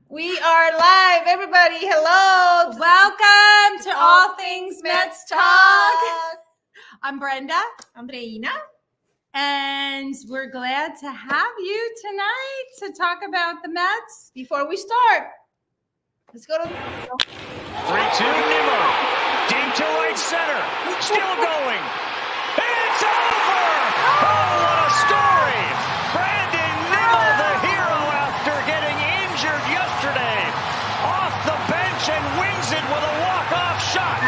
We are live, everybody. Hello. Welcome to All Things Mets Talk. I'm Brenda. I'm Reina. And we're glad to have you tonight to talk about the Mets. Before we start, let's go to 3-2 Nimmo. Deep to right center. Still going. It's over. Oh, what a story. Brandon Nimmo, the hero after getting injured yesterday. Off the bench and wins it with a walk-off shot.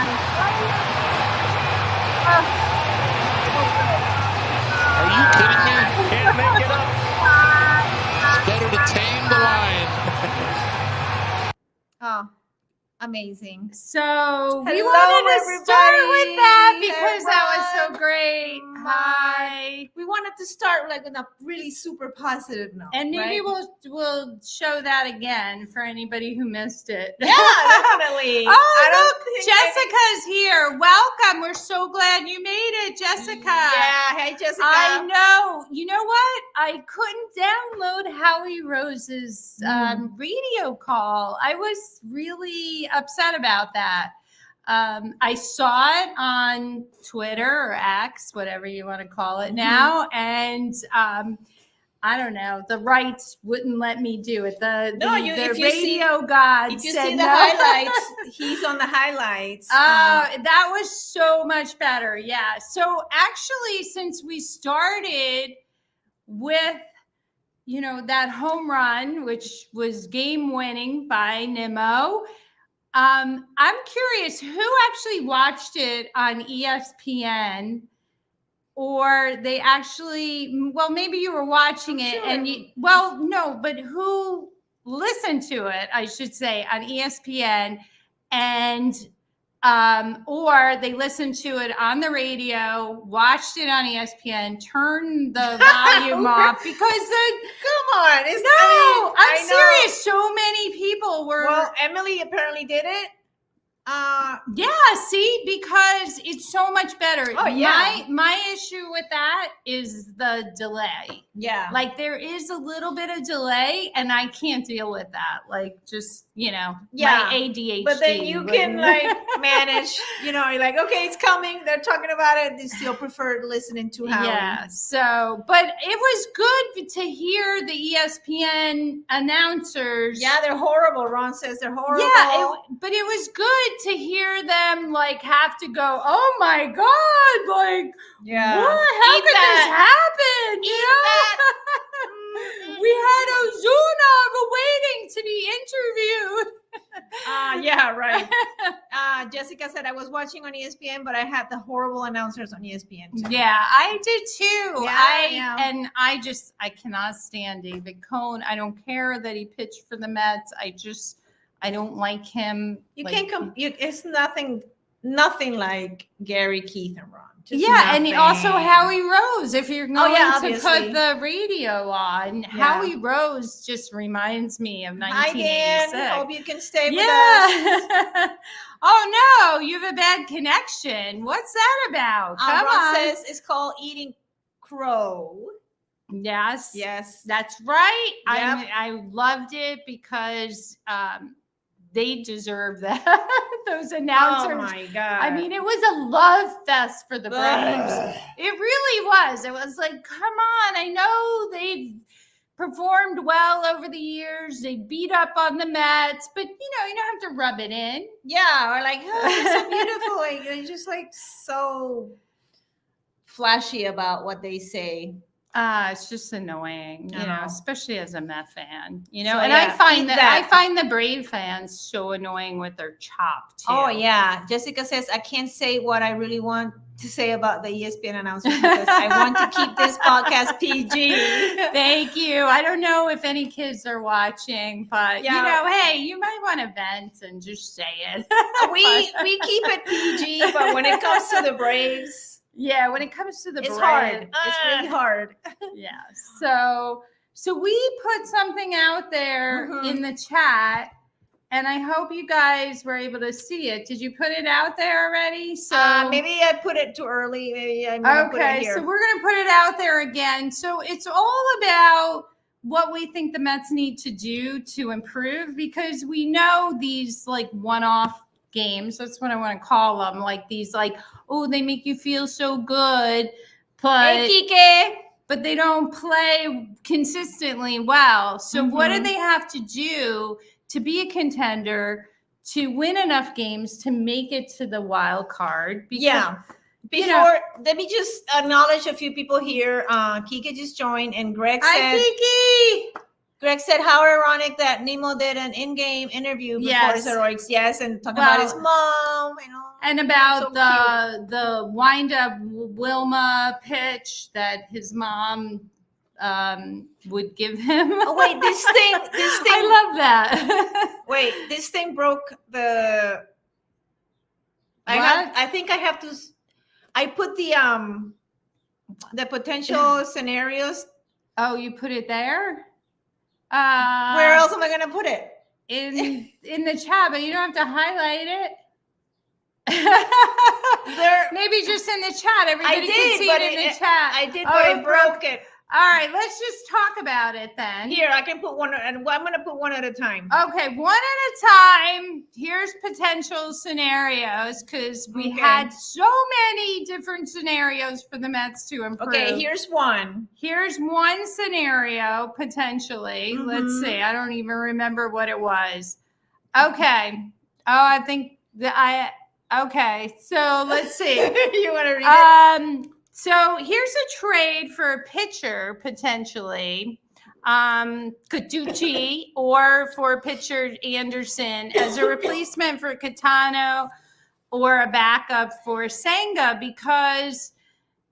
Are you kidding me? Can't make it up. It's better to tame the lion. Oh, amazing. So we Hello, wanted to start everybody. with that because that was Everyone. so great. Hi. We wanted to start like on a really super positive note. And maybe right? we'll show that again for anybody who missed it. Yeah, definitely. Oh, look, Jessica's here. Welcome. We're so glad you made it, Jessica. Yeah, hey Jessica. I know. You know what? I couldn't download Howie Rose's radio call. I was really upset about that. I saw it on Twitter or X, whatever you want to call it now, and I don't know. The rights wouldn't let me do it. The if you see- radio god If you said see the no. highlights, he's on the highlights. That was so much better. Yeah. So actually, since we started with, that home run, which was game winning by Nimmo, I'm curious who actually watched it on ESPN, or they actually, well, maybe you were watching it but who listened to it, I should say, on ESPN, and or they listened to it on the radio, watched it on ESPN, turned the volume off because Come on. I'm serious. So many people were. Well, Emily apparently did it. Yeah, see, because it's so much better. Oh, yeah. My issue with that is the delay. Yeah. Like there is a little bit of delay, and I can't deal with that. Like just my ADHD. But then you can manage, you're like, okay, it's coming. They're talking about it. They still prefer listening to Howie. Yeah. So, but it was good to hear the ESPN announcers. Yeah, they're horrible. Ron says they're horrible. Yeah, but it was good to hear them have to go, oh my God, yeah. what? How could this happen? We had Ozuna waiting to be interviewed. Yeah, right. Jessica said I was watching on ESPN, but I had the horrible announcers on ESPN too. Yeah, I did too. Yeah, I cannot stand David Cone. I don't care that he pitched for the Mets. I don't like him. You can't come. It's nothing like Gary, Keith, and Ron. Just and nothing. also Howie Rose. If you're going to obviously. put the radio on, Howie Rose just reminds me of 1986. Hi, Dan. Hope you can stay with us. Oh no, you have a bad connection. What's that about? Come Ron on. says it's called eating crow. Yes. Yes. That's right. Yep. I loved it because they deserve that. Those announcers. Oh my God. I mean, it was a love fest for the Braves. It really was. It was like, come on. I know they've performed well over the years. They beat up on the Mets, but you don't have to rub it in. Yeah, or like, oh, it's so beautiful. They're just so flashy about what they say. It's just annoying, especially as a Met fan, So, and yeah, I find the Brave fans so annoying with their chop too. Oh yeah. Jessica says, I can't say what I really want to say about the ESPN announcers because I want to keep this podcast PG. Thank you. I don't know if any kids are watching, but hey, you might want to vent and just say it. we keep it PG, but when it comes to the Braves, yeah, when it comes to the it's Braves, hard. It's really hard. Yeah. So we put something out there in the chat, and I hope you guys were able to see it. Did you put it out there already? So maybe I put it too early. Maybe I'm gonna put it here. So we're gonna put it out there again. So it's all about what we think the Mets need to do to improve, because we know these like one-off games, that's what I want to call them, like these like, oh, they make you feel so good, but Hey, Kike. but they don't play consistently well. So what do Mhm. they have to do to be a contender, to win enough games to make it to the wild card? Because, Yeah. you Before, know- let me just acknowledge a few people here. Kike just joined, and Greg Hi, said, Kiki. Greg said, how ironic that Nemo did an in-game interview before Yes. steroids. Yes, and talking about his mom and all. And about So the wind-up Wilma pitch that his mom would give him. Oh wait, this thing. I love that. Wait, this thing broke the. I think I have to. I put the potential scenarios. Oh, you put it there? Where else am I gonna put it? In the chat, but you don't have to highlight it. There. Maybe just in the chat. Everybody did, can see but it in it- the chat. I did, Oh, but I it broke. broke it. All right, let's just talk about it then. Here, I can put one, and I'm gonna put one at a time. Okay, one at a time. Here's potential scenarios, because we Okay. had so many different scenarios for the Mets to improve. Okay, here's one. Here's one scenario potentially. Let's Mhm. see. I don't even remember what it was. Okay. Oh, I think okay. So let's see. You want to read it? So here's a trade for a pitcher potentially. Katucci, or for pitcher Anderson as a replacement for Catano, or a backup for Senga, because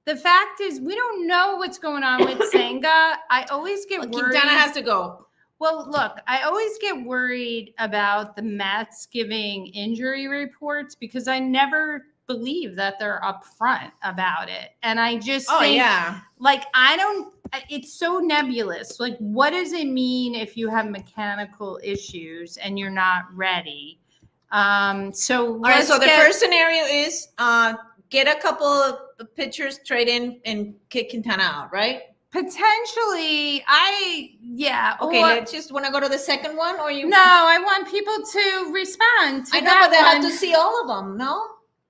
the fact is we don't know what's going on with Senga. I always get worried. Quintana has to go. Well, look, I always get worried about the Mets giving injury reports, because I never believe that they're upfront about it. And I just think, like, it's so nebulous. Like, what does it mean if you have mechanical issues and you're not ready? So All right, so the first scenario is get a couple of pitchers, trade in, and kick Quintana out, right? potentially, Okay, or- let's just want to go to the second one, or you? no, I want people to respond to I know, that but they have one. to see all of them, no?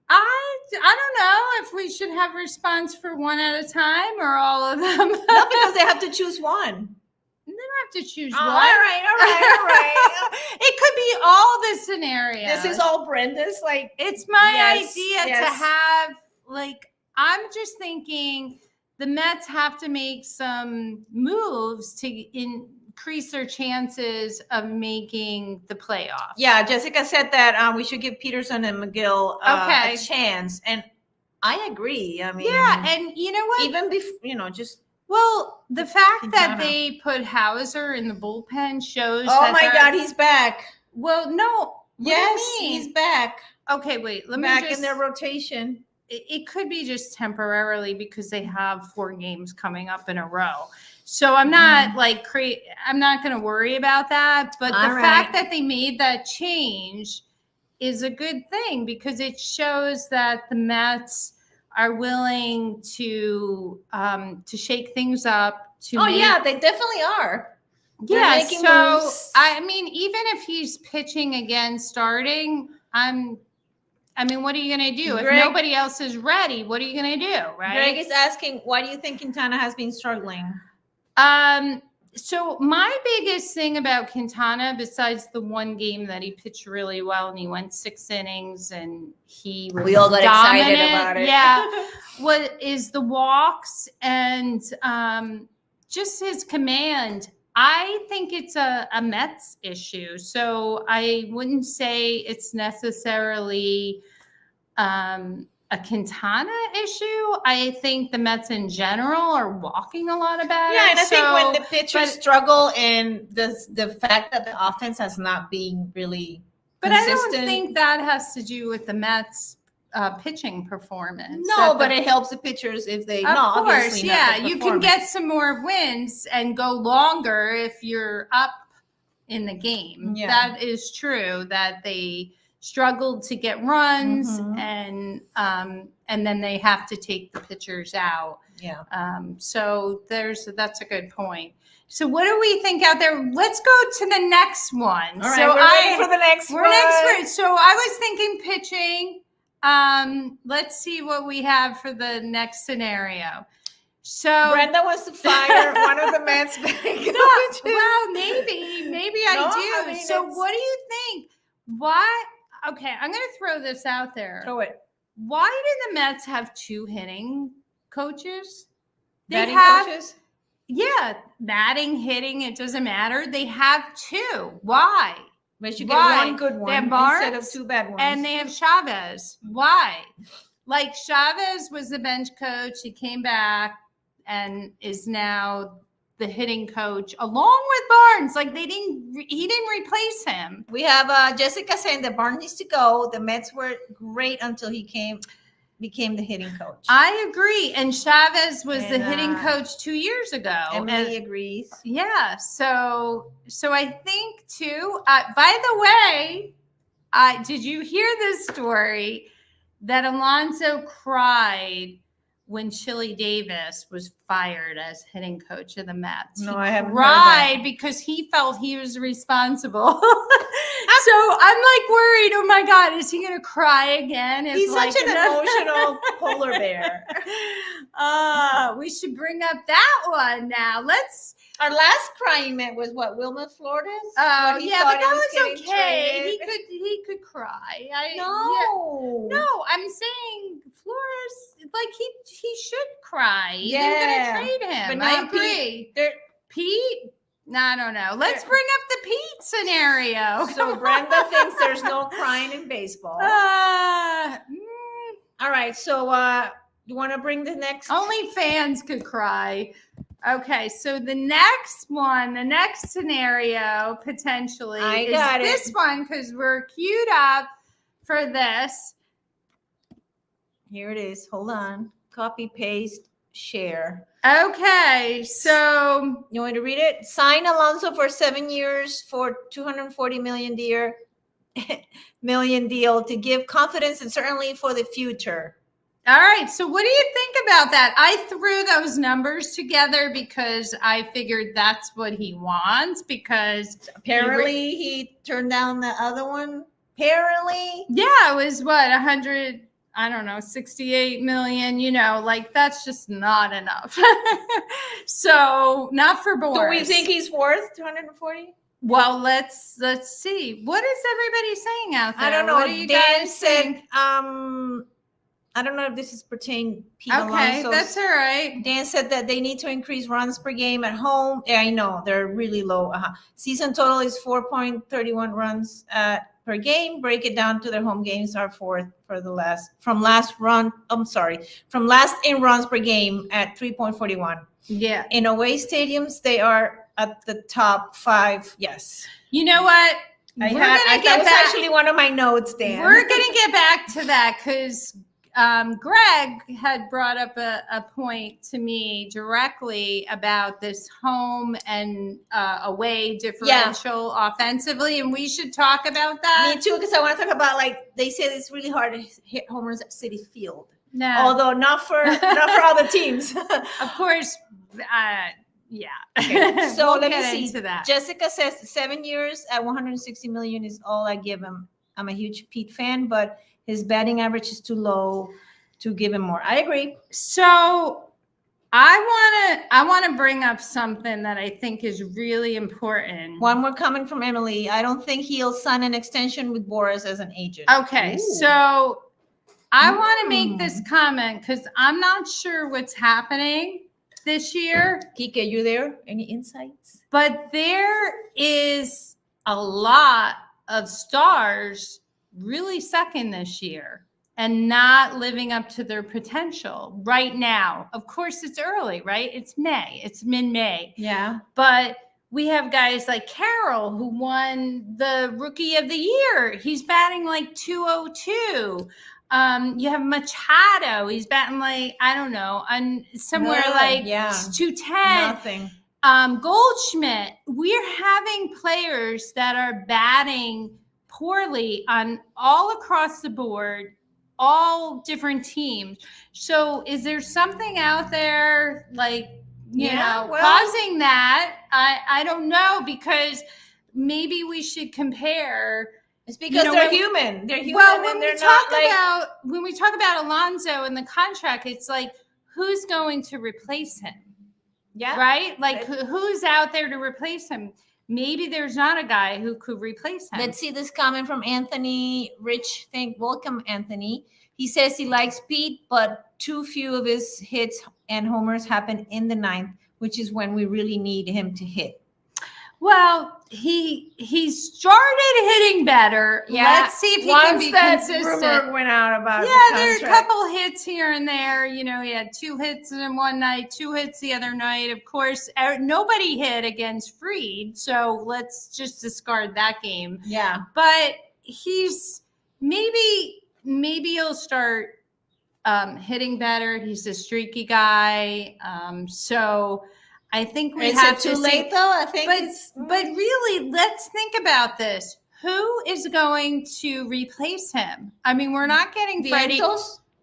I don't know if we should have response for one at a time or all of them. No, because they have to choose one. They don't have to choose Oh, one. all right. It could be all the scenarios. This is all Brenda's, like, It's my Yes, idea to yes. have, like, I'm just thinking the Mets have to make some moves to increase their chances of making the playoffs. yeah, Jessica said that we should give Peterson and McGill Okay. a chance. And I agree. I mean, Yeah, and you know what? even before, just, Well, the fact that Quintana. they put Hauser in the bullpen shows. oh that my they're- God, he's back. Well, no. What do you Yes, mean? he's back. Okay, wait. Let me Back just. in their rotation. It could be just temporarily because they have 4 games coming up in a row. So I'm not I'm not going to worry about that. But the All right. fact that they made that change is a good thing, because it shows that the Mets are willing to shake things up. Oh, yeah, they definitely are. They're Yeah, making so moves. I mean, even if he's pitching again, starting, what are you going to do? Greg- If nobody else is ready, what are you going to do, right? Greg is asking, why do you think Quintana has been struggling? So my biggest thing about Quintana, besides the one game that he pitched really well and he went 6 innings and he was We all got excited dominant, about it. Yeah, is the walks and just his command. I think it's a Mets issue. So I wouldn't say it's necessarily a Quintana issue. I think the Mets in general are walking a lot about it. Yeah, and I think when the but- pitchers struggle and the fact that the offense has not been really But I consistent. don't think that has to do with the Mets' pitching performance. No, That but the- it helps the pitchers if they. of no, course, obviously not yeah, the you can performance. get some more wins and go longer if you're up in the game. Yeah. That is true. That they struggled to get runs, Mhm. and then they have to take the pitchers out. Yeah. So that's a good point. So what do we think out there? Let's go to the next one. All right, so we're ready for the next we're one. next. So I was thinking pitching. Let's see what we have for the next scenario. So Brenda wants to fire one of the Mets batting no, coaches. well, maybe I No, do. I mean, So it's- what do you think? Why? Okay, I'm going to throw this out there. Throw it. Why do the Mets have 2 hitting coaches? They Batting have, coaches? yeah, batting, hitting, it doesn't matter. They have 2. Why? But you get Why? one good They one have instead of Barnes 2 bad ones. And they have Chavez. Why? Like Chavez was the bench coach. He came back and is now the hitting coach along with Barnes. Like he didn't replace him. We have Jessica saying that Barnes needs to go. The Mets were great until he became the hitting coach. I agree. And Chavez was the And, hitting coach 2 years ago. Emily And- agrees. yeah. So I think too. By the way, did you hear this story that Alonso cried when Chili Davis was fired as hitting coach of the Mets? No, He I haven't heard cried because he felt he was responsible. So I'm like worried. Oh my God, is he going to cry again? if, He's like, such an emotional polar bear. We should bring up that one now. Let's. Our last crying Met was what, Wilma Flores? Oh When he yeah, thought but he that getting was okay. traded. He could cry. No. No, I'm saying Flores, like he should cry. They're Yeah, gonna trade him. but I not agree. There- Pete? No, I don't know. Let's There- bring up the Pete scenario. So Brenda thinks there's no crying in baseball. All right, so you want to bring the next? Only fans could cry. Okay, so the next one, the next scenario potentially I is got it. this one because we're queued up for this. Here it is. Hold on. Copy, paste, share. Okay, so You want me to read it? Sign Alonso for 7 years for $240 million deal to give confidence and certainly for the future. all right, so what do you think about that? I threw those numbers together because I figured that's what he wants because Apparently, he turned down the other one. Apparently, yeah, it was what 100. I don't know, 68 million, like that's just not enough. So not for Boris. do we think he's worth 240? Well, let's see. What is everybody saying out there? I don't know. What do you Dan guys said, think? I don't know if this is pertaining Pete Okay, Alonso's- that's all right. Dan said that they need to increase runs per game at home. Yeah, I know they're really low. Season total is 4.31 runs per game. Break it down to their home games are fourth from last in runs per game at 3.41. Yeah. In away stadiums, they are at the top 5. Yes, You know what? that get was back. actually one of my notes, Dan. We're gonna get back to that because Greg had brought up a point to me directly about this home and away differential offensively, and we should talk about that. Me too, because I want to talk about they said it's really hard to hit home runs at Citi Field. No, Although not for all the teams. of course, yeah. Okay, so We'll let me get see. into that. Jessica says 7 years at 160 million is all I give him. I'm a huge Pete fan, but his batting average is too low to give him more. I agree. So I want to bring up something that I think is really important. One more comment from Emily. I don't think he'll sign an extension with Boris as an agent. Okay, Ooh. so I want to make this comment because I'm not sure what's happening this year, Kike, you there? Any insights? but there is a lot of stars really sucking this year and not living up to their potential right now. Of course, it's early, right? It's May, it's mid-May. Yeah. But we have guys like Carroll who won the Rookie of the Year. He's batting like 202. You have Machado. He's batting like, I don't know, somewhere No, like yeah. 210. Nothing. Goldschmidt. We're having players that are batting poorly on all across the board, all different teams. So is there something out there like, causing that. I don't know, because maybe we should compare. It's because they're human. They're human. Well, and they're when we talk about Alonso and the contract, it's like, who's going to replace him? Yeah. Right? Like, who's out there to replace him? Maybe there's not a guy who could replace him. Let's see this comment from Anthony Rich. Welcome, Anthony. He says he likes Pete, but too few of his hits and homers happen in the ninth, which is when we really need him to hit. Well, he started hitting better. Yeah. Let's see if he can be consistent. Rumor went out about there's a couple hits here and there. He had 2 hits in one night, 2 hits the other night. Of course, nobody hit against Fried, so let's just discard that game. Yeah, but he's maybe he'll start hitting better. He's a streaky guy, so I think we have to. Is it too late though? I think. But really, let's think about this. Who is going to replace him? I mean, we're not getting Freddie.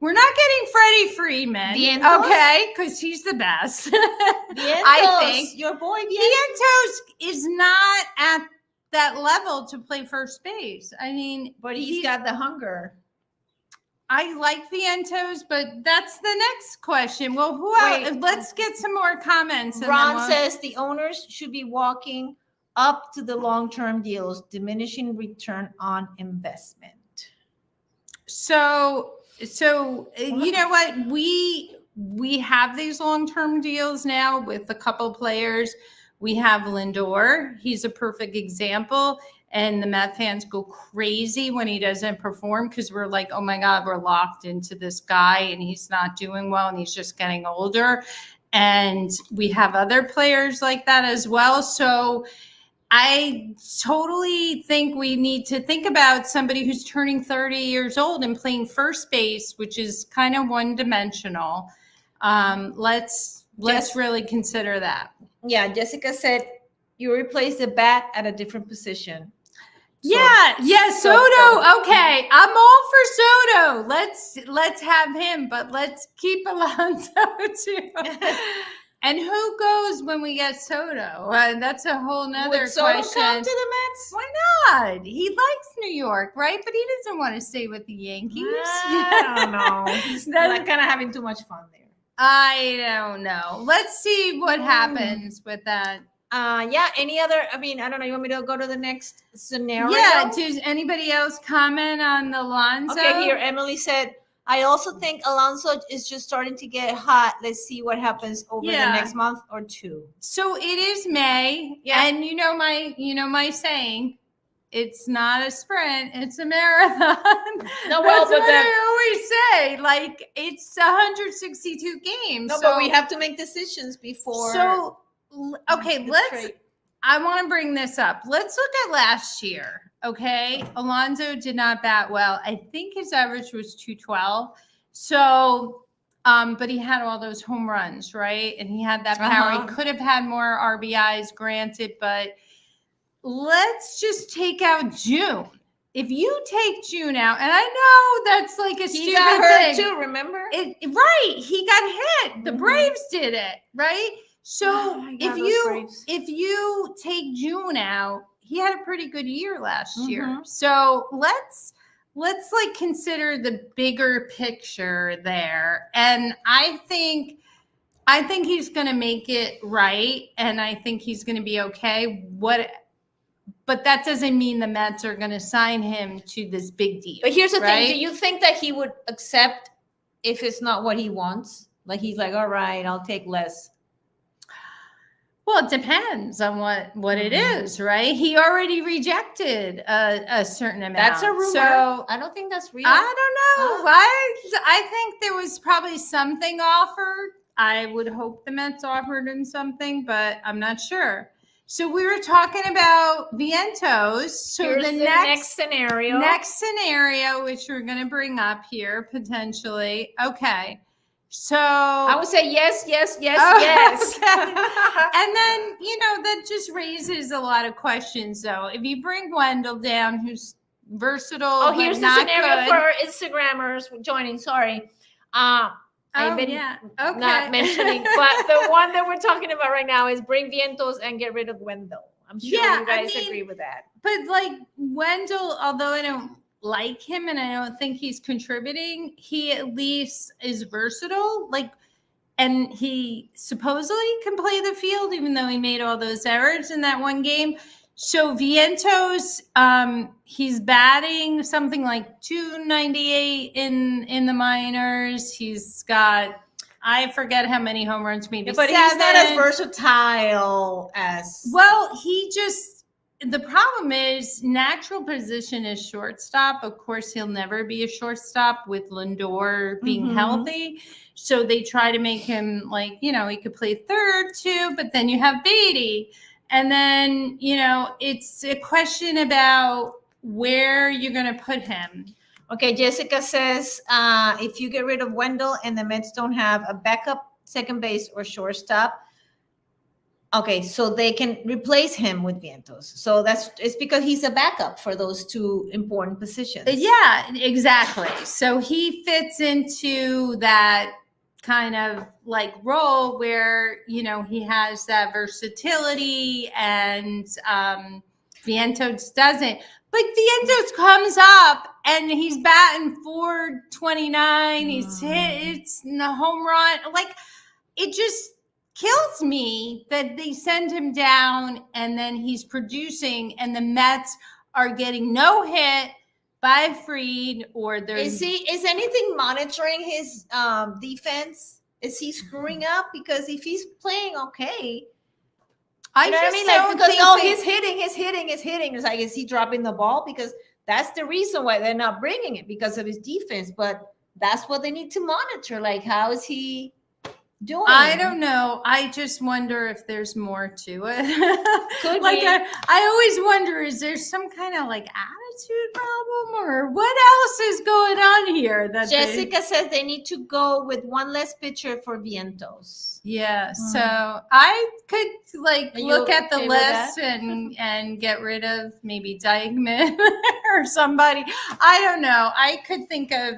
We're not getting Freddie Freeman. Vientos? Okay, because he's the best. Vientos, I think your boy Vientos is not at that level to play first base. I mean, but he's got the hunger. I like Vientos, but that's the next question. Well, who else? Let's get some more comments. Ron says the owners should be walking up to the long-term deals, diminishing return on investment. So you know what? We have these long-term deals now with a couple players. We have Lindor. He's a perfect example. And the Met fans go crazy when he doesn't perform, because we're like, oh my God, we're locked into this guy and he's not doing well and he's just getting older. And we have other players like that as well. So I totally think we need to think about somebody who's turning 30 years old and playing first base, which is kind of one-dimensional. Let's really consider that. Yeah, Jessica said you replace the bat at a different position. Soto. Okay, I'm all for Soto. Let's have him, but let's keep Alonso too. And who goes when we get Soto? That's a whole nother question. Would Soto come to the Mets? Why not? He likes New York, right? But he doesn't want to stay with the Yankees. I don't know. He's kind of having too much fun there. I don't know. Let's see what happens with that. Any other? I mean, I don't know. You want me to go to the next scenario? Yeah. Does anybody else comment on Alonso? Okay. Here, Emily said, I also think Alonso is just starting to get hot. Let's see what happens over the next month or two. So it is May, and you know my saying. It's not a sprint; it's a marathon. No, well, but I always say, like, it's 162 games. No, but we have to make decisions before. So. Okay, I want to bring this up. Let's look at last year. Okay. Alonso did not bat well. I think his average was 212. So, but he had all those home runs, right? And he had that power. He could have had more RBIs, granted, but let's just take out June. If you take June out, and I know that's like a stupid got hurt thing. too, remember? Right. He got hit. The Braves did it, right? So if you take June out, he had a pretty good year last year. So let's like consider the bigger picture there. And I think he's going to make it right, and I think he's going to be okay. But that doesn't mean the Mets are going to sign him to this big deal. But here's the thing. Do you think that he would accept if it's not what he wants? Like, he's like, all right, I'll take less. Well, it depends on what it is, right? He already rejected a certain amount. That's a rumor. So I don't think that's real. I don't know. I think there was probably something offered. I would hope the Mets offered him something, but I'm not sure. So we were talking about Vientos. So Here's the next scenario. Next scenario, which we're going to bring up here potentially. Okay. So I would say yes. Okay. And then, that just raises a lot of questions, though. If you bring Wendell down, who's versatile, here's the scenario for our Instagrammers joining. Sorry. I've Oh, been yeah. Okay. not mentioning, but the one that we're talking about right now is bring Vientos and get rid of Wendell. I'm sure Yeah, you I guys mean, agree with that. But like Wendell, although I don't like him and I don't think he's contributing, he at least is versatile. Like, and he supposedly can play the field, even though he made all those errors in that one game. So Vientos, he's batting something like 298 in the minors. He's got, I forget how many home runs, maybe But 7. he's not as versatile as Well, the problem is natural position is shortstop. Of course, he'll never be a shortstop with Lindor being Mhm. healthy. So they try to make him like, he could play third too, but then you have Beatty. And then, it's a question about where you're going to put him. Okay, Jessica says if you get rid of Wendell and the Mets don't have a backup second base or shortstop, okay, so they can replace him with Vientos. So it's because he's a backup for those two important positions. Yeah, exactly. So he fits into that kind of like role where, he has that versatility and Vientos doesn't. But Vientos comes up and he's batting 429. He's hit, it's a home run. Like, it just kills me that they send him down and then he's producing and the Mets are getting no hit by Fried or there's Is anything monitoring his defense? Is he screwing up? Because if he's playing okay, I you know what I just mean? don't Like, because think he's hitting. It's like, is he dropping the ball? Because that's the reason why they're not bringing it, because of his defense. But that's what they need to monitor. Like, how is he doing? I don't know. I just wonder if there's more to it. Could like be. I always wonder, is there some kind of like attitude problem or what else is going on here? That Jessica says they need to go with one less pitcher for Vientos. Yeah, so I could like Are you look at the okay with list and get rid of maybe Dykeman or somebody. I don't know. I could think of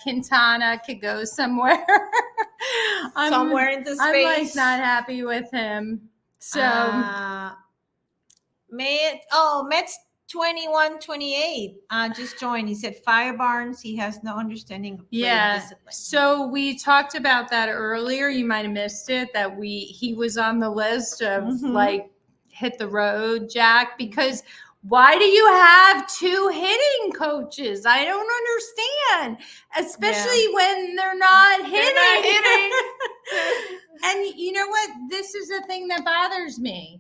Quintana could go somewhere. Somewhere in the space. I'm like not happy with him. So Mets 21-28 just joined. He said Fire Barnes, he has no understanding of player discipline. So we talked about that earlier. You might have missed it that he was on the list of like hit the road, Jack, because why do you have 2 hitting coaches? I don't understand, especially when they're not hitting. And you know what? This is the thing that bothers me.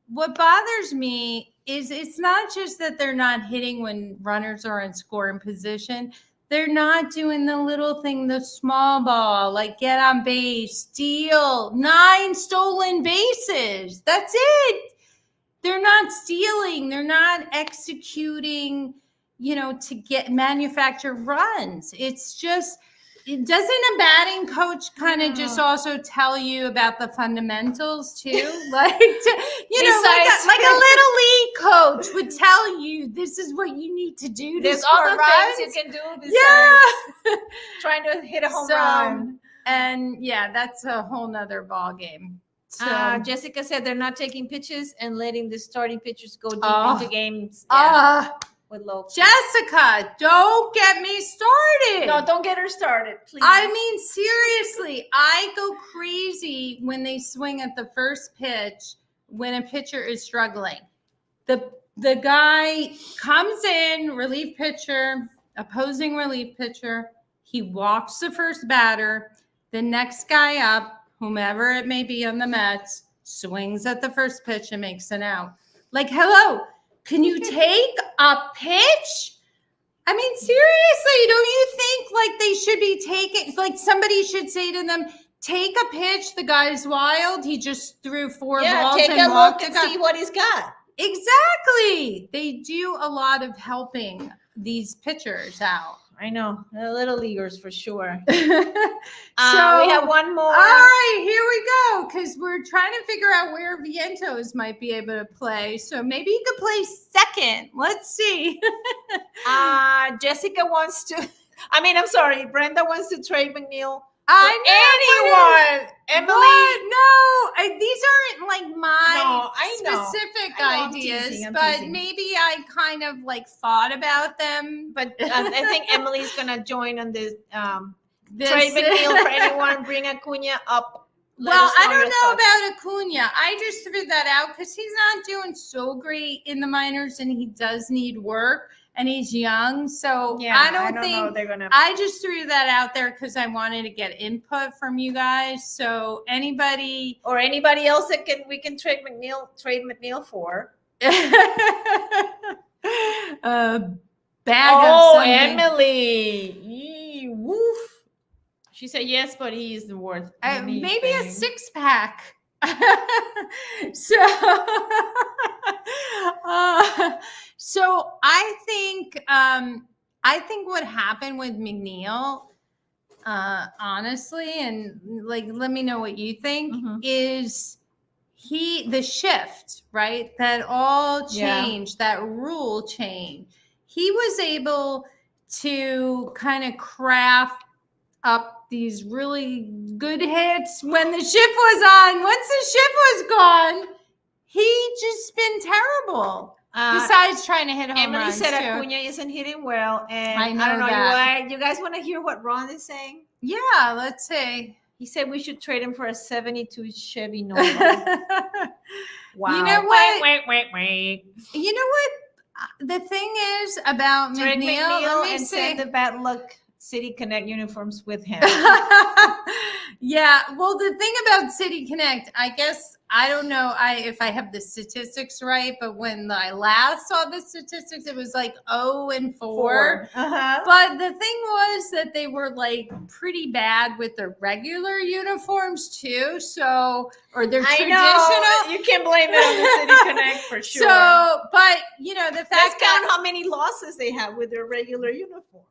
What bothers me is it's not just that they're not hitting when runners are in scoring position. They're not doing the little thing, the small ball, like get on base, steal, 9 stolen bases. That's it. They're not stealing. They're not executing, to get manufacture runs. It's just, doesn't a batting coach kind of just also tell you about the fundamentals too? Like, like a little league coach would tell you this is what you need to do to There's score other runs. things you can do besides trying to hit a home run. And yeah, that's a whole nother ball game. So, Jessica said they're not taking pitches and letting the starting pitchers go deep into games with low. Jessica, don't get me started. No, don't get her started, please. I mean, seriously, I go crazy when they swing at the first pitch when a pitcher is struggling. The guy comes in, relief pitcher, opposing relief pitcher. He walks the first batter. The next guy up, whomever it may be on the Mets, swings at the first pitch and makes an out. Like, hello, can you take a pitch? I mean, seriously, don't you think like they should be taking, like somebody should say to them, take a pitch. The guy's wild. He just threw 4 balls take and a walked look and the guy. see what he's got. Exactly. They do a lot of helping these pitchers out. I know, the little leaguers for sure. So we have one more. All right, here we go. Because we're trying to figure out where Vientos might be able to play. So maybe he could play second. Let's see. Jessica wants to. I'm sorry. Brenda wants to trade McNeil I know. Anyone, Emily. What? No, these aren't like my No, I know. specific I know, I'm ideas, teasing, I'm but teasing. maybe I kind of like thought about them. But I think Emily's gonna join on this. This- Trade McNeil for anyone. Bring Acuna up. Let Well, us I your don't know thoughts. about Acuna. I just threw that out because he's not doing so great in the minors, and he does need work, and he's young. So Yeah, I don't know think. they're gonna. I just threw that out there because I wanted to get input from you guys. So anybody or anybody else that we can trade McNeil for. Bag of Oh, something. Emily. Yee, woof. She said yes, but he isn't worth Maybe a anything. 6-pack. So, so I think what happened with McNeil, honestly, and like, let me know what you think, Mhm. is the shift, right? That all Yeah. changed, that rule change. He was able to kind of craft up these really good hits when the shift was on. Once the shift was gone, he just been terrible. Besides trying to hit home Emily runs, said too. Acuna isn't hitting well, and I know don't know. that. You guys want to hear what Ron is saying? Yeah, let's see. He said we should trade him for a '72 Chevy Nova. Wow. You know what? Wait. You know what? The thing is about Trade McNeil, McNeil let me and see. send the bad luck City Connect uniforms with him. Yeah, well, the thing about City Connect, I guess, I don't know if I have the statistics right, but when I last saw the statistics, it was like 0-4. Uh-huh. But the thing was that they were like pretty bad with their regular uniforms too. So, or their I traditional. know. You can't blame it on the City Connect for sure. So, but you know, the let's fact count that how many losses they have with their regular uniforms.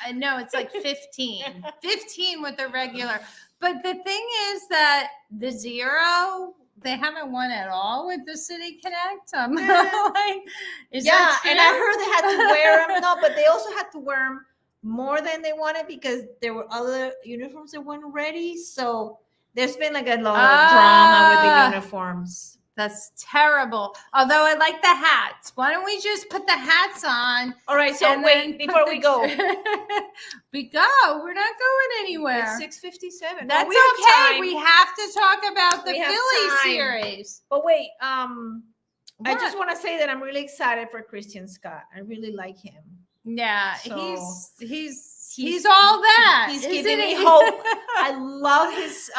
I know it's like 15, 15 with the regular. But the thing is that the 0, they haven't won at all with the City Connect. I'm like, is that true? And I heard they had to wear them. No, but they also had to wear them more than they wanted because there were other uniforms that weren't ready. So there's been like a lot of drama with the uniforms. That's terrible. Although I like the hats. Why don't we just put the hats on? All right. So and wait, then before put we the- go. We go. We're not going anywhere. It's 6:57. That's we have okay. time. We have to talk about the We have Philly time. series. But wait, I What? just want to say that I'm really excited for Christian Scott. I really like him. Yeah, So- he's all that. He's isn't giving me he? hope. I love his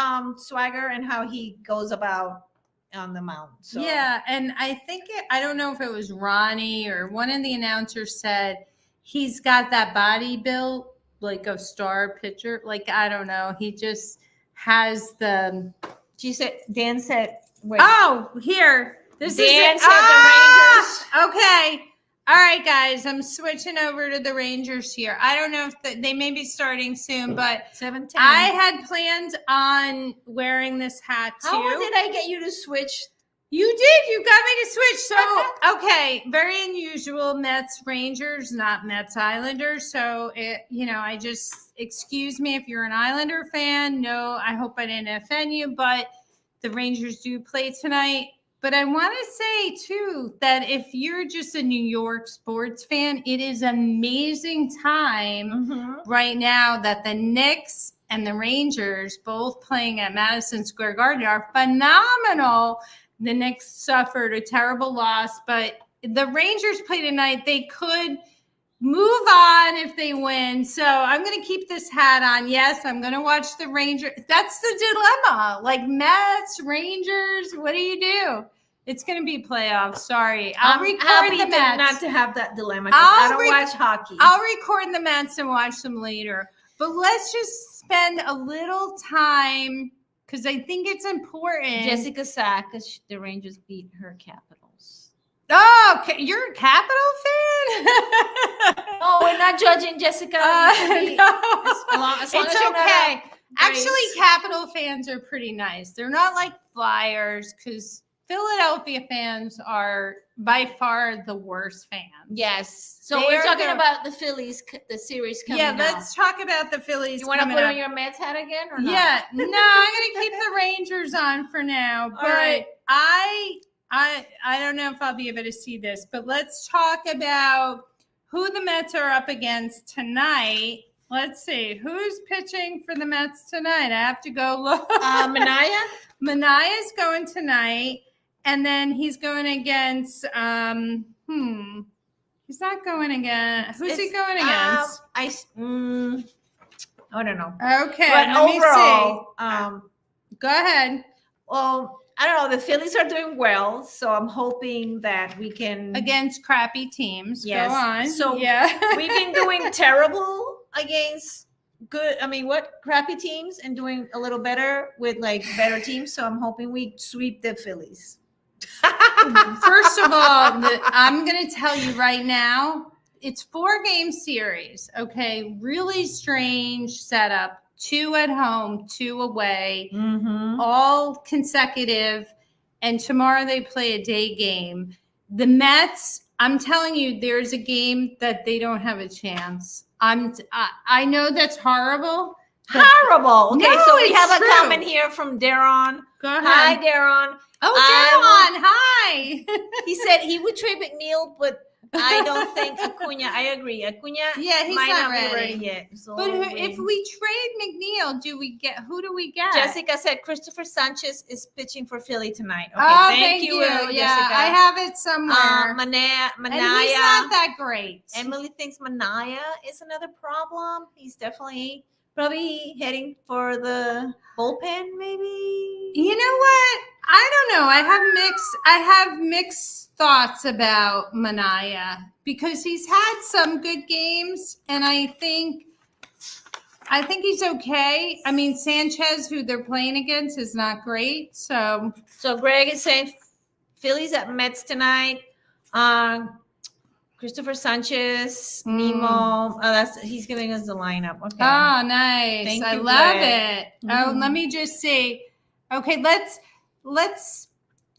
swagger and how he goes about on the mound. So Yeah, and I think I don't know if it was Ronnie or one of the announcers said he's got that body built like a star pitcher. Like, I don't know. He just has the Dan said, wait. Oh, here. This Dan is said the Rangers. Okay. All right, guys. I'm switching over to the Rangers here. I don't know if they may be starting soon, but 7:10. I had planned on wearing this hat too. How did I get you to switch? You did. You got me to switch. So, okay, very unusual. Mets, Rangers, not Mets, Islanders. So, I just excuse me if you're an Islander fan. No, I hope I didn't offend you, but the Rangers do play tonight. But I want to say too that if you're just a New York sports fan, it is an amazing time right now that the Knicks and the Rangers both playing at Madison Square Garden are phenomenal. The Knicks suffered a terrible loss, but the Rangers play tonight. They could move on if they win. So I'm going to keep this hat on. Yes, I'm going to watch the Rangers. That's the dilemma. Like Mets, Rangers, what do you do? It's going to be playoffs. Sorry. I'll record happy the Mets. not to have that dilemma because I don't watch hockey. I'll record the Mets and watch them later. But let's just spend a little time because I think it's important. Jessica Sack, because the Rangers beat her Capitals. Oh, okay. You're a Capital fan? Oh, we're not judging Jessica. No. As long as It's you're not okay. a Actually, Braves. Capital fans are pretty nice. They're not like Flyers because Philadelphia fans are by far the worst fans. Yes. So They we're are talking the- about the Phillies, the series coming Yeah, up. let's talk about the Phillies. You want to coming put up. on your Mets hat again or not? Yeah, no, I'm gonna keep the Rangers on for now. But right. I don't know if I'll be able to see this, but let's talk about who the Mets are up against tonight. Let's see who's pitching for the Mets tonight. I have to go look. Manaya? Manaya's going tonight, and then he's going against he's not going against. Who's he going against? I don't know. Okay, But let me see. overall, Go ahead. well, I don't know. The Phillies are doing well, so I'm hoping that we can. Against crappy teams. Yes. Go on. So yeah, We've been doing terrible against good. I mean, what crappy teams, and doing a little better with like better teams. So I'm hoping we sweep the Phillies. First of all, I'm going to tell you right now, it's 4-game series. Okay, really strange setup. 2 at home, 2 away. Mm-hmm. All consecutive, and tomorrow they play a day game. The Mets, I'm telling you, there's a game that they don't have a chance. I know that's horrible. but- Horrible. Okay, No, so we it's have a true. comment here from Daron. Go ahead. Hi, Daron. Oh, I Daron, hi. He said he would trade McNeil, but I don't think Acuna. I agree. Acuna Yeah, he's might not be ready. yet. So But if we trade McNeil, who do we get? Jessica said Christopher Sanchez is pitching for Philly tonight. Okay, Oh, thank you, Yeah, Jessica. I have it somewhere. Manaya. And he's not that great. Emily thinks Manaya is another problem. He's definitely probably heading for the bullpen, maybe. You know what? I don't know. I have mixed thoughts about Manaya because he's had some good games, and I think he's okay. I mean, Sanchez, who they're playing against, is not great. So Greg is saying Phillies at Mets tonight. Christopher Sanchez, Nemo. He's giving us the lineup. Okay. oh, nice. Thank I you, love Greg. it. Oh, Mhm. let me just see. Okay, let's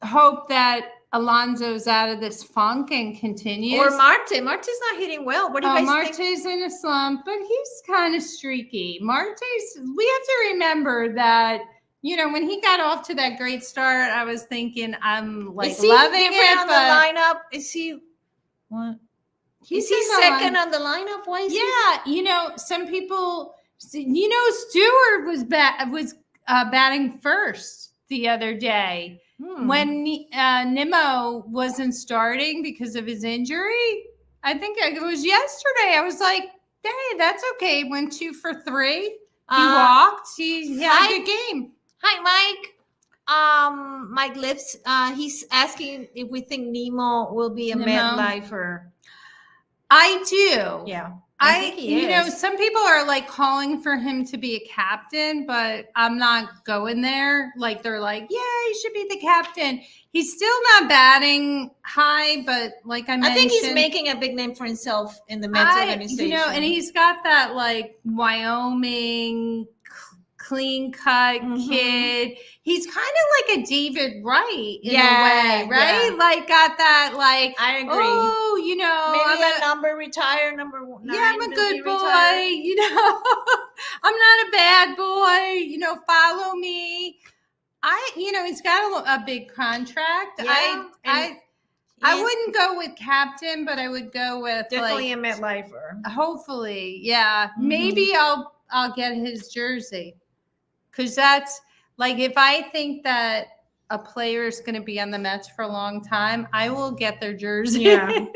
hope that Alonso's out of this funk and continues. Or Marte. Marte's not hitting well. What do you guys think? Marte's in a slump, but he's kind of streaky. We have to remember that, when he got off to that great start, I was thinking I'm like Is he loving different it, on but the lineup? Is he what? he's Is he in the second line- on the lineup? Why is he? Yeah, some people, Stewart was batting first the other day. When Nimmo wasn't starting because of his injury. I think it was yesterday. I was like, hey, that's okay. Went 2 for 3. He walked. He had a good game. Hi, Mike. Mike Lips. He's asking if we think Nemo will be a Nemo. MetLifer. I do. Yeah, I think he is. Some people are like calling for him to be a captain, but I'm not going there. Like they're like, yeah, he should be the captain. He's still not batting high, but like I mentioned, I think he's making a big name for himself in the Mets organization. And he's got that like Wyoming clean cut kid. He's kind of like a David Wright in a way, right? Yeah. Like got that like, I agree. oh, Maybe a number retire, number 9. yeah, I'm a does good he boy. retire? I'm not a bad boy. Follow me. He's got a big contract. Yeah, I wouldn't go with captain, but I would go with Definitely a like, MetLifer. hopefully, yeah. Mhm. Maybe I'll get his jersey because that's like if I think that a player is going to be on the Mets for a long time, I will get their jersey. Yeah.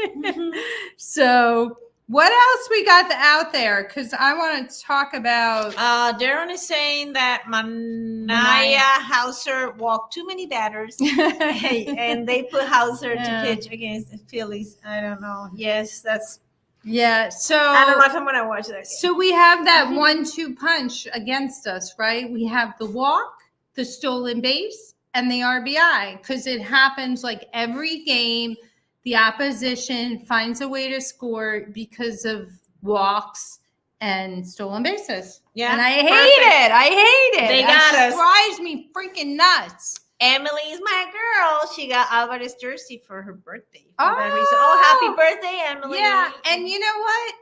So what else we got out there? Because I want to talk about. Darren is saying that Manaya Hauser walked too many batters, and they put Hauser Yeah. to pitch against the Phillies. I don't know. Yes, that's. Yeah. So I don't know if I'm gonna watch that. Game. So we have that 1-2 punch against us, right? We have the walk, the stolen base, and the RBI because it happens like every game. The opposition finds a way to score because of walks and stolen bases. Yeah, And I hate perfect. it. I hate it. They That got us. drives me freaking nuts. Emily's my girl. She got Alvarez jersey for her birthday. For that Oh. reason. Oh, happy birthday, Emily. Yeah, and you know what?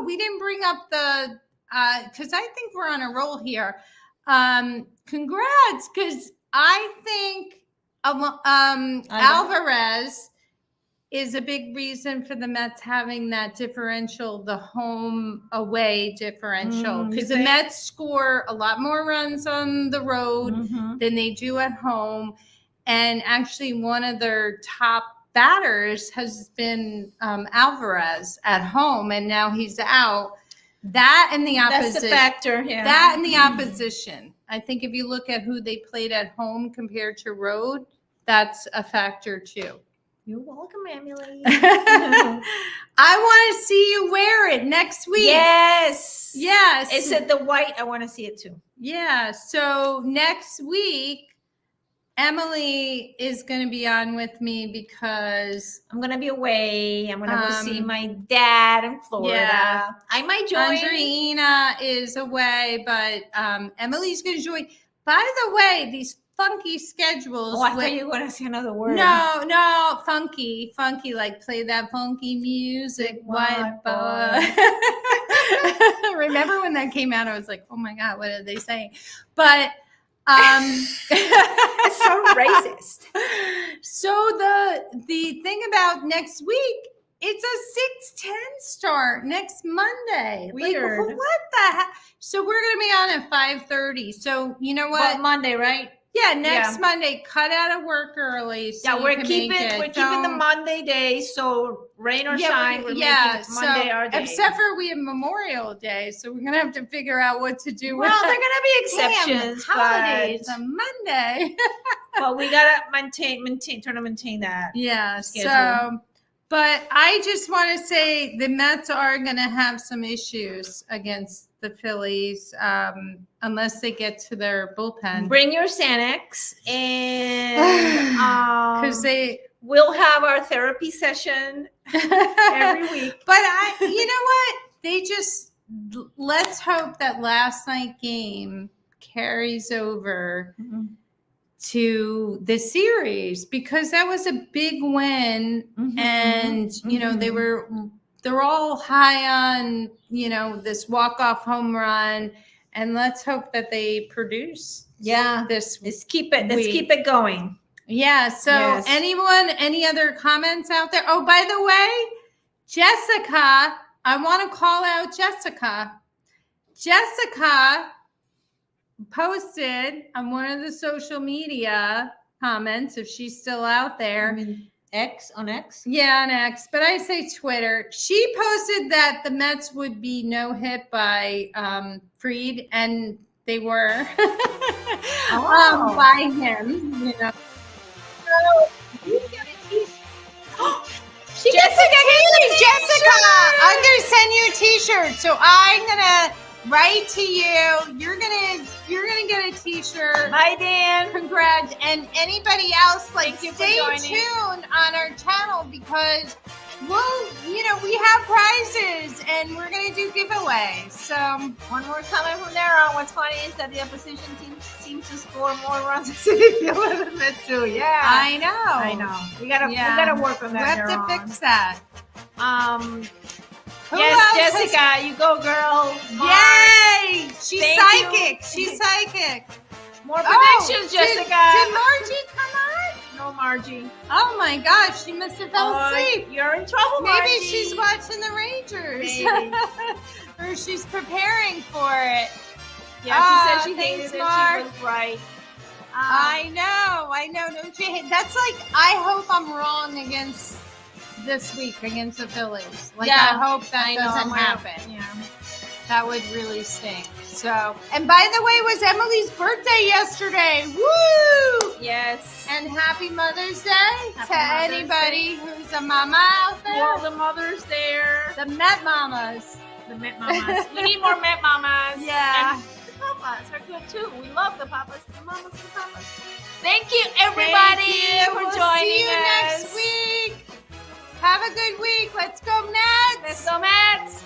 We didn't bring up the because I think we're on a roll here. Congrats, because I think Alvarez is a big reason for the Mets having that differential, the home away differential, You because the think? Mets score a lot more runs on the road Mhm. than they do at home. And actually, one of their top batters has been Alvarez at home, and now he's out. That and the That's opposition. the factor. Yeah. That and the opposition. I think if you look at who they played at home compared to road, that's a factor too. You're welcome, Emily. I want to see you wear it next week. Yes. Yes. Is it the white? I want to see it too. Yeah. So next week, Emily is going to be on with me because I'm gonna be away. I'm gonna go see Um, my dad in Florida. yeah. I might join. Andreina is away, but Emily's going to join. By the way, these funky schedules. Oh, I thought you were gonna say another word. No, funky, like play that funky music, white boy. Remember when that came out? I was like, oh my god, what are they saying? But It's so racist. So the thing about next week, it's a 6:10 start next Monday. Weird. Like, what the heck? So we're gonna be on at 5:30. So you know what? But Monday, right? Yeah, next Monday, cut out of work early. So Yeah, you we're can keeping make it. we're keeping the Don't- Monday day, so rain or shine, we're making Monday our day. Except for we have Memorial Day, so we're gonna have to figure out what to do. well, with there are that. gonna be Damn, exceptions, holidays on Monday. but we gotta maintain that. Yeah. Schedule. So, but I just want to say the Mets are going to have some issues against the Phillies unless they get to their bullpen. Bring your Xanax, and Because they we'll have our therapy session every week. But you know what? They just let's hope that last night game carries over to the series, because that was a big win. And you know, they're all high on, you know, this walk-off home run, and let's hope that they produce this Let's keep it week. going. Yeah. So Yes. any other comments out there? Oh, by the way, Jessica, I want to call out Jessica. Jessica posted on one of the social media comments, if she's still out there. X on X? Yeah, on X, but I say Twitter. She posted that the Mets would be no hit by Fried, and they were by him. You know. So you get a t-shirt. She gets a t-shirt. Jessica, I'm gonna send you a t-shirt. So I'm gonna write to you. You're gonna get a t-shirt. Bye, Dan. Congrats. And anybody else, like, Thank you for stay joining. tuned on our channel, because we have prizes and we're gonna do giveaways. So One more comment from Nara. What's funny is that the opposition team seems to score more runs in City Field than the Mets do. Yeah. I know. I know. We gotta work on We that. have to Nara. fix that. Who Yes, else has- Jessica, you go, girl. Yay! She's Thank psychic. you. She's psychic. More predictions, Jessica. Did Margie come on? No, Margie. Oh my gosh, she must have fell asleep. You're in trouble, Maybe Margie. she's watching the Rangers. Maybe. Or she's preparing for it. Yeah, she said she thanks, hated it. Mark. She was right. I know. Don't you hate? That's like, I hope I'm wrong against this week against the Phillies. Like, Yeah, I hope that I know, doesn't I'm happen. Yeah. That would really stink. So, and by the way, it was Emily's birthday yesterday. Woo! Yes. And happy Mother's Day Happy to Mother's anybody who's a mama out there. All the mothers there. The Met Mamas. The Met Mamas. We need more Met Mamas. Yeah. And the Papas are good too. We love the Papas. The Mamas and Papas. Thank you, everybody, Thank you. for We'll joining see you us. next week. Have a good week. Let's go, Nets. Let's go, Mets.